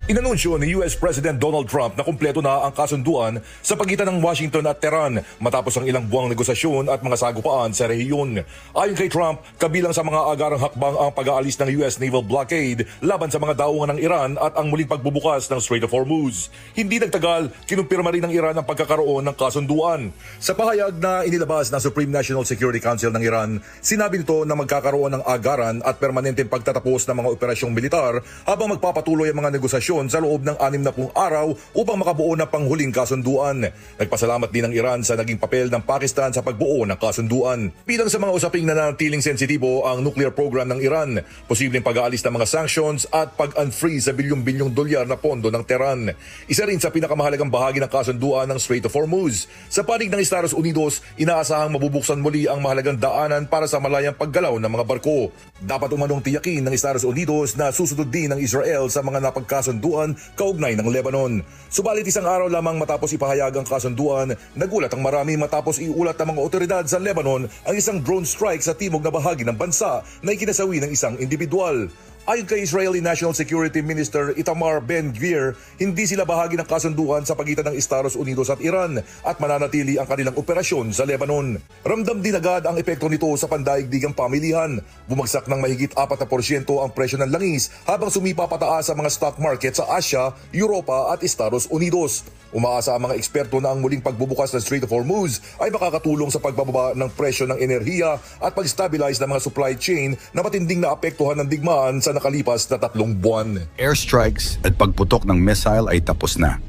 Inanunsyo ni US President Donald Trump na kumpleto na ang kasunduan sa pagitan ng Washington at Tehran matapos ang ilang buwang negosasyon at mga sagupaan sa rehiyon. Ayon kay Trump, kabilang sa mga agarang hakbang ang pag-aalis ng US naval blockade laban sa mga daungan ng Iran at ang muling pagbubukas ng Strait of Hormuz. Hindi nagtagal, kinumpirma rin ng Iran ang pagkakaroon ng kasunduan. Sa pahayag na inilabas ng Supreme National Security Council ng Iran, sinabi nito na magkakaroon ng agaran at permanenteng pagtatapos ng mga operasyong militar habang magpapatuloy ang mga negosasyon sa loob ng 60 araw upang makabuo ng panghuling kasunduan. Nagpasalamat din ang Iran sa naging papel ng Pakistan sa pagbuo ng kasunduan. Bilang sa mga usaping nananatiling sensitibo ang nuclear program ng Iran, posibleng pag-aalis ng mga sanctions at pag-unfreeze sa bilyong-bilyong dolyar na pondo ng Tehran. Isa rin sa pinakamahalagang bahagi ng kasunduan ng Strait of Hormuz. Sa panig ng Estados Unidos, inaasahang mabubuksan muli ang mahalagang daanan para sa malayang paggalaw ng mga barko. Dapat umanong tiyakin ng Estados Unidos na susunod din ng Israel sa mga napagkasunduan kaugnay ng Lebanon. Subalit isang araw lamang matapos ipahayag ang kasunduan, nagulat ang marami matapos iulat ng mga otoridad sa Lebanon ang isang drone strike sa timog na bahagi ng bansa na ikinasawi ng isang individual. Ayon kay Israeli National Security Minister Itamar Ben-Gvir, hindi sila bahagi ng kasunduan sa pagitan ng Estados Unidos at Iran at mananatili ang kanilang operasyon sa Lebanon. Ramdam din agad ang epekto nito sa pandaigdigang pamilihan. Bumagsak ng mahigit 4% ang presyo ng langis habang sumipa pataas ang mga stock market sa Asia, Europa at Estados Unidos. Umaasa ang mga eksperto na ang muling pagbubukas ng Strait of Hormuz ay makakatulong sa pagbababa ng presyo ng enerhiya at pag-stabilize ng mga supply chain na matinding naapektuhan ng digmaan sa nakalipas na 3 buwan. Airstrikes at pagputok ng missile ay tapos na.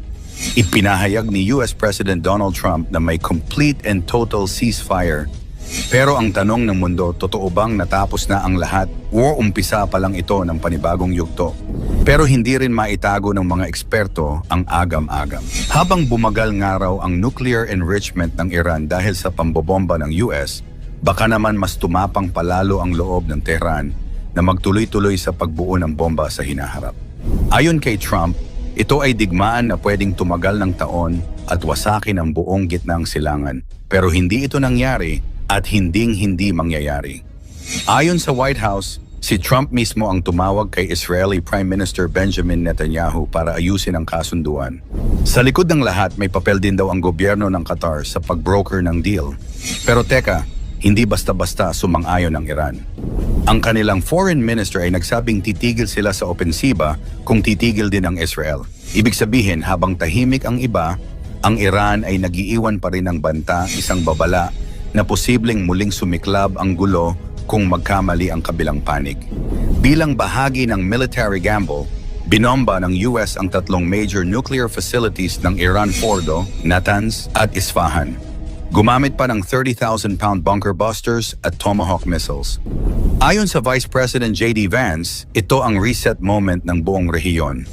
Ipinahayag ni US President Donald Trump na may complete and total ceasefire. Pero ang tanong ng mundo, totoo bang natapos na ang lahat o umpisa pa lang ito ng panibagong yugto? Pero hindi rin maitago ng mga eksperto ang agam-agam. Habang bumagal nga raw ang nuclear enrichment ng Iran dahil sa pambobomba ng US, baka naman mas tumapang palalo ang loob ng Tehran na magtuloy-tuloy sa pagbuo ng bomba sa hinaharap. Ayon kay Trump, ito ay digmaan na pwedeng tumagal ng taon at wasakin ang buong gitnang silangan. Pero hindi ito nangyari at hinding-hindi mangyayari. Ayon sa White House, si Trump mismo ang tumawag kay Israeli Prime Minister Benjamin Netanyahu para ayusin ang kasunduan. Sa likod ng lahat, may papel din daw ang gobyerno ng Qatar sa pag-broker ng deal. Pero teka, hindi basta-basta sumang-ayon ang Iran. Ang kanilang foreign minister ay nagsabing titigil sila sa opensiba kung titigil din ang Israel. Ibig sabihin, habang tahimik ang iba, ang Iran ay nagiiwan pa rin ng banta, isang babala, na posibleng muling sumiklab ang gulo kung magkamali ang kabilang panig. Bilang bahagi ng military gamble, binomba ng US ang 3 major nuclear facilities ng Iran: Fordo, Natanz at Isfahan. Gumamit pa ng 30,000-pound bunker busters at Tomahawk missiles. Ayon sa Vice President J.D. Vance, ito ang reset moment ng buong rehiyon.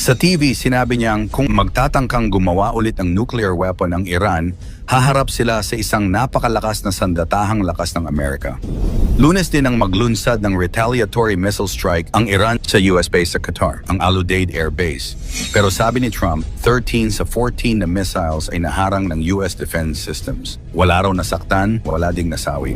Sa TV, sinabi niyang kung magtatangkang gumawa ulit ng nuclear weapon ang Iran, haharap sila sa isang napakalakas na sandatahang lakas ng Amerika. Lunes din ang maglunsad ng retaliatory missile strike ang Iran sa US base sa Qatar, ang Al Udeid Air Base. Pero sabi ni Trump, 13 sa 14 na missiles ay naharang ng US defense systems. Wala raw nasaktan, wala ding nasawi.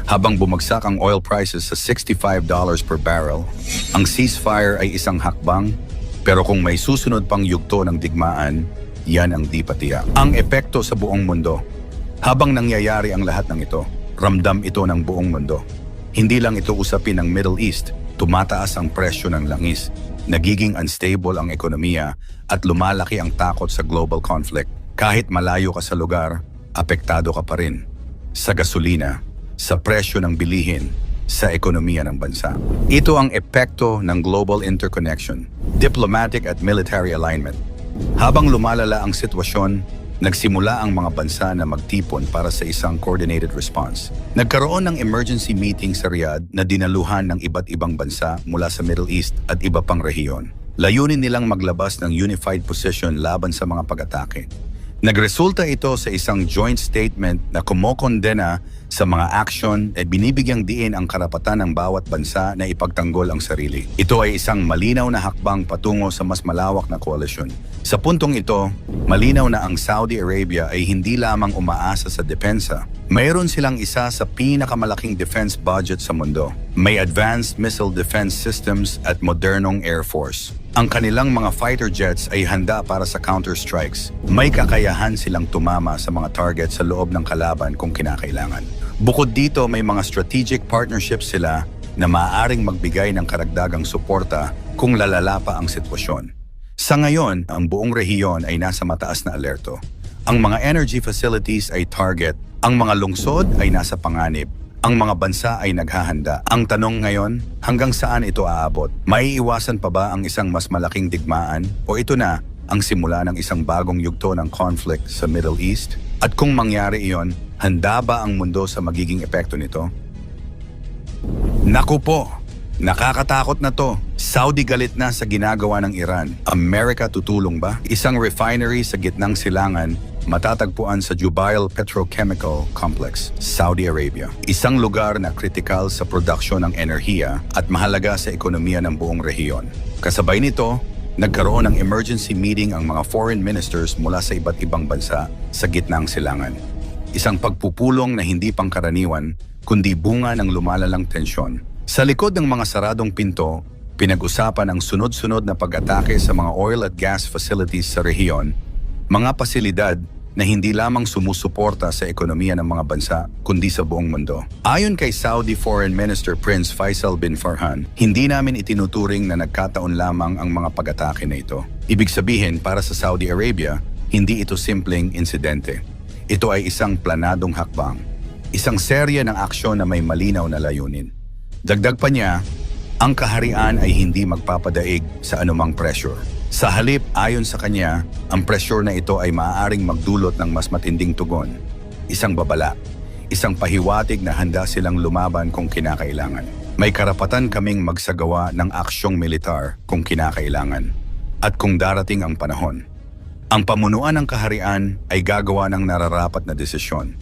Habang bumagsak ang oil prices sa $65 per barrel, ang ceasefire ay isang hakbang. Pero kung may susunod pang yugto ng digmaan, yan ang di patiya. Ang epekto sa buong mundo. Habang nangyayari ang lahat ng ito, ramdam ito ng buong mundo. Hindi lang ito usapin ng Middle East, tumataas ang presyo ng langis, nagiging unstable ang ekonomiya at lumalaki ang takot sa global conflict. Kahit malayo ka sa lugar, apektado ka pa rin. Sa gasolina, sa presyo ng bilihin, sa ekonomiya ng bansa. Ito ang epekto ng global interconnection, diplomatic at military alignment. Habang lumalala ang sitwasyon, nagsimula ang mga bansa na magtipon para sa isang coordinated response. Nagkaroon ng emergency meeting sa Riyadh na dinaluhan ng iba't ibang bansa mula sa Middle East at iba pang rehiyon. Layunin nilang maglabas ng unified position laban sa mga pag-atake. Nagresulta ito sa isang joint statement na kumokondena Sa mga aksyon ay binibigyang diin ang karapatan ng bawat bansa na ipagtanggol ang sarili. Ito ay isang malinaw na hakbang patungo sa mas malawak na koalisyon. Sa puntong ito, malinaw na ang Saudi Arabia ay hindi lamang umaasa sa depensa. Mayroon silang isa sa pinakamalaking defense budget sa mundo. May advanced missile defense systems at modernong air force. Ang kanilang mga fighter jets ay handa para sa counter-strikes. May kakayahan silang tumama sa mga target sa loob ng kalaban kung kinakailangan. Bukod dito, may mga strategic partnerships sila na maaaring magbigay ng karagdagang suporta kung lalala pa ang sitwasyon. Sa ngayon, ang buong rehiyon ay nasa mataas na alerto. Ang mga energy facilities ay target, ang mga lungsod ay nasa panganib, ang mga bansa ay naghahanda. Ang tanong ngayon, hanggang saan ito aabot? Maiiwasan pa ba ang isang mas malaking digmaan o ito na ang simula ng isang bagong yugto ng conflict sa Middle East? At kung mangyari iyon, handa ba ang mundo sa magiging epekto nito? Naku po! Nakakatakot na to. Saudi galit na sa ginagawa ng Iran. Amerika tutulong ba? Isang refinery sa gitnang silangan matatagpuan sa Jubail Petrochemical Complex, Saudi Arabia. Isang lugar na kritikal sa produksyon ng enerhiya at mahalaga sa ekonomiya ng buong rehiyon. Kasabay nito, nagkaroon ng emergency meeting ang mga foreign ministers mula sa iba't ibang bansa sa gitnang silangan. Isang pagpupulong na hindi pangkaraniwan, kundi bunga ng lumalalang tensyon. Sa likod ng mga saradong pinto, pinag-usapan ang sunod-sunod na pag-atake sa mga oil at gas facilities sa rehiyon, mga pasilidad na hindi lamang sumusuporta sa ekonomiya ng mga bansa, kundi sa buong mundo. Ayon kay Saudi Foreign Minister Prince Faisal bin Farhan, hindi namin itinuturing na nagkataon lamang ang mga pag-atake na ito. Ibig sabihin, para sa Saudi Arabia, hindi ito simpleng insidente. Ito ay isang planadong hakbang, isang serye ng aksyon na may malinaw na layunin. Dagdag pa niya, ang kaharian ay hindi magpapadaig sa anumang pressure. Sa halip, ayon sa kanya, ang pressure na ito ay maaaring magdulot ng mas matinding tugon. Isang babala, isang pahiwatig na handa silang lumaban kung kinakailangan. May karapatan kaming magsagawa ng aksyong militar kung kinakailangan. At kung darating ang panahon, ang pamunuan ng kaharian ay gagawa ng nararapat na desisyon.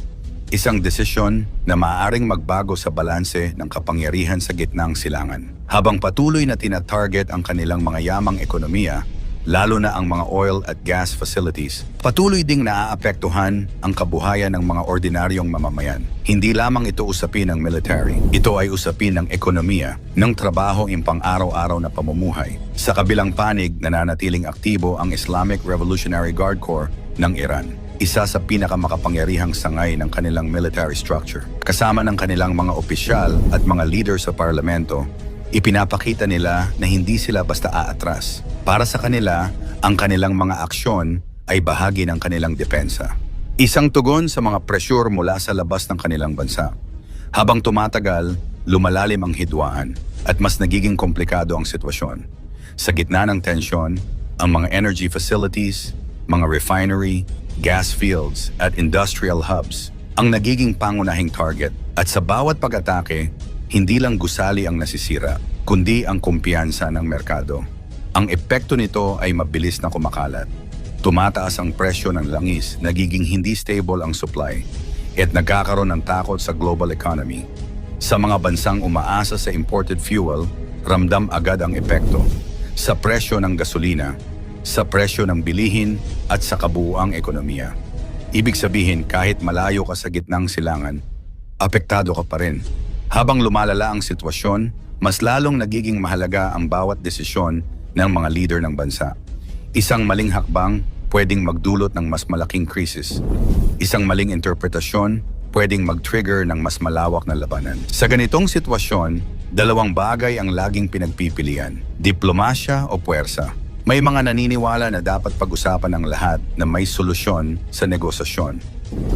Isang desisyon na maaaring magbago sa balanse ng kapangyarihan sa gitnang silangan. Habang patuloy na tina-target ang kanilang mga yamang ekonomiya, lalo na ang mga oil at gas facilities, patuloy ding naaapektuhan ang kabuhayan ng mga ordinaryong mamamayan. Hindi lamang ito usapin ng military, ito ay usapin ng ekonomiya, ng trabaho ng pang-araw-araw na pamumuhay. Sa kabilang panig, nananatiling aktibo ang Islamic Revolutionary Guard Corps ng Iran, isa sa pinakamakapangyarihang sangay ng kanilang military structure. Kasama ng kanilang mga opisyal at mga leader sa parlamento, ipinapakita nila na hindi sila basta aatras. Para sa kanila, ang kanilang mga aksyon ay bahagi ng kanilang depensa. Isang tugon sa mga presyur mula sa labas ng kanilang bansa. Habang tumatagal, lumalalim ang hidwaan at mas nagiging komplikado ang sitwasyon. Sa gitna ng tensyon, ang mga energy facilities, mga refinery, gas fields at industrial hubs ang nagiging pangunahing target. At sa bawat pag-atake, hindi lang gusali ang nasisira, kundi ang kumpiyansa ng merkado. Ang epekto nito ay mabilis na kumakalat. Tumataas ang presyo ng langis, nagiging hindi stable ang supply, at nagkakaroon ng takot sa global economy. Sa mga bansang umaasa sa imported fuel, ramdam agad ang epekto. Sa presyo ng gasolina, sa presyo ng bilihin at sa kabuuang ekonomiya. Ibig sabihin, kahit malayo ka sa gitnang silangan, apektado ka pa rin. Habang lumalala ang sitwasyon, mas lalong nagiging mahalaga ang bawat desisyon ng mga leader ng bansa. Isang maling hakbang pwedeng magdulot ng mas malaking krisis. Isang maling interpretasyon pwedeng mag-trigger ng mas malawak na labanan. Sa ganitong sitwasyon, dalawang bagay ang laging pinagpipilian: diplomasya o puwersa. May mga naniniwala na dapat pag-usapan ng lahat na may solusyon sa negosasyon.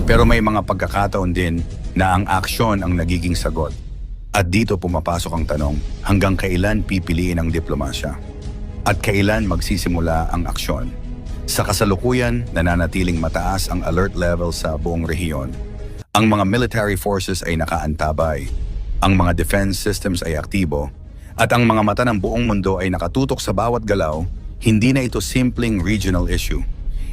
Pero may mga pagkakataon din na ang aksyon ang nagiging sagot. At dito pumapasok ang tanong, hanggang kailan pipiliin ang diplomasya? At kailan magsisimula ang aksyon? Sa kasalukuyan, nananatiling mataas ang alert level sa buong rehiyon. Ang mga military forces ay nakaantabay, ang mga defense systems ay aktibo, at ang mga mata ng buong mundo ay nakatutok sa bawat galaw. Hindi na ito simpleng regional issue.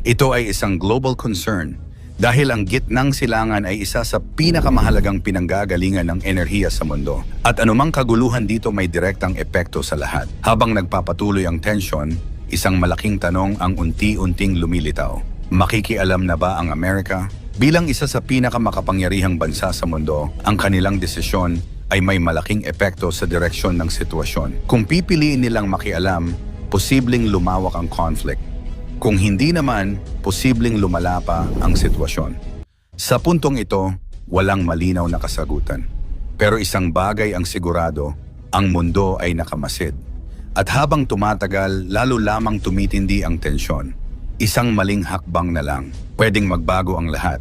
Ito ay isang global concern Dahil ang gitnang silangan ay isa sa pinakamahalagang pinanggagalingan ng enerhiya sa mundo. At anumang kaguluhan dito may direktang epekto sa lahat. Habang nagpapatuloy ang tensyon, isang malaking tanong ang unti-unting lumilitaw. Makikialam na ba ang Amerika? Bilang isa sa pinakamakapangyarihang bansa sa mundo, ang kanilang desisyon ay may malaking epekto sa direksyon ng sitwasyon. Kung pipiliin nilang makialam, posibleng lumawak ang conflict. Kung hindi naman, posibleng lumala pa ang sitwasyon. Sa puntong ito, walang malinaw na kasagutan. Pero isang bagay ang sigurado, ang mundo ay nakamasid. At habang tumatagal, lalo lamang tumitindi ang tensyon. Isang maling hakbang na lang, pwedeng magbago ang lahat.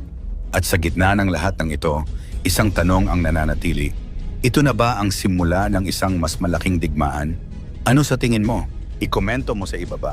At sa gitna ng lahat ng ito, isang tanong ang nananatili. Ito na ba ang simula ng isang mas malaking digmaan? Ano sa tingin mo? Ikomento mo sa ibaba.